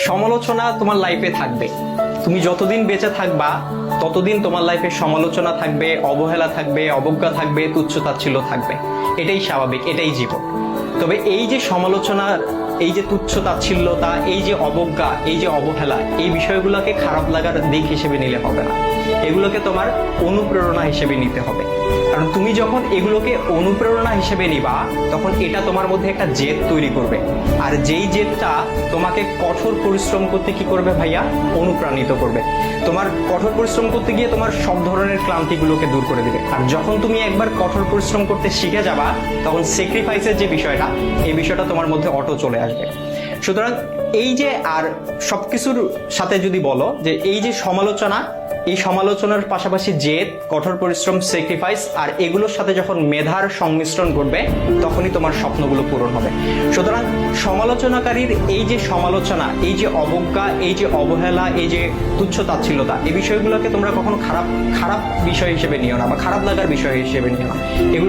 সমালোচনা তোমার লাইফে থাকবে। তুমি যতদিন বেঁচে থাকবা ততদিন তোমার লাইফে সমালোচনা থাকবে, অবহেলা থাকবে, অবজ্ঞা থাকবে, তুচ্ছ-তাচ্ছিল্য থাকবে। এটাই স্বাভাবিক, এটাই জীবন। তবে এই যে সমালোচনার, এই যে তুচ্ছ-তাচ্ছিল্যতা, এই যে অবজ্ঞা, এই যে অবহেলা, এই বিষয়গুলোকে খারাপ লাগার দিক হিসেবে নিলে হবে না। এগুলোকে তোমার অনুপ্রেরণা হিসেবে নিতে হবে। কারণ তুমি যখন এগুলোকে অনুপ্রেরণা হিসেবে নিবা, তখন এটা তোমার মধ্যে একটা জেদ তৈরি করবে। আর যেই জেদটা তোমাকে কঠোর পরিশ্রম করতে কি করবে ভাইয়া? অনুপ্রাণিত করবে। তোমার কঠোর পরিশ্রম করতে গিয়ে তোমার সব ধরনের ক্লান্তিগুলোকে দূর করে দিবে। আর যখন তুমি একবার কঠোর পরিশ্রম করতে শিখে যাবা, তখন স্যাক্রিফাইসের যে বিষয়টা, এই বিষয়টা তোমার মধ্যে অটো চলে আসবে। সুতরাং এই যে, আর সবকিছুর সাথে যদি বলো যে এই যে সমালোচনা, এই সমালোচনার পাশাপাশি জেদ, কঠোর পরিশ্রম, স্যাক্রিফাইস, আর এগুলোর সাথে যখন মেধার সংমিশ্রণ ঘটবে, তখনই তোমার স্বপ্নগুলো পূরণ হবে। সুতরাং সমালোচনাকারীর এই যে সমালোচনা, এই যে অবজ্ঞা, এই যে অবহেলা, এই যে তুচ্ছ-তাচ্ছিল্যতা, এই বিষয়গুলোকে তোমরা কখনো খারাপ বিষয় হিসেবে নিও না, বা খারাপ লাগার বিষয় হিসেবে নিও না। এগুলো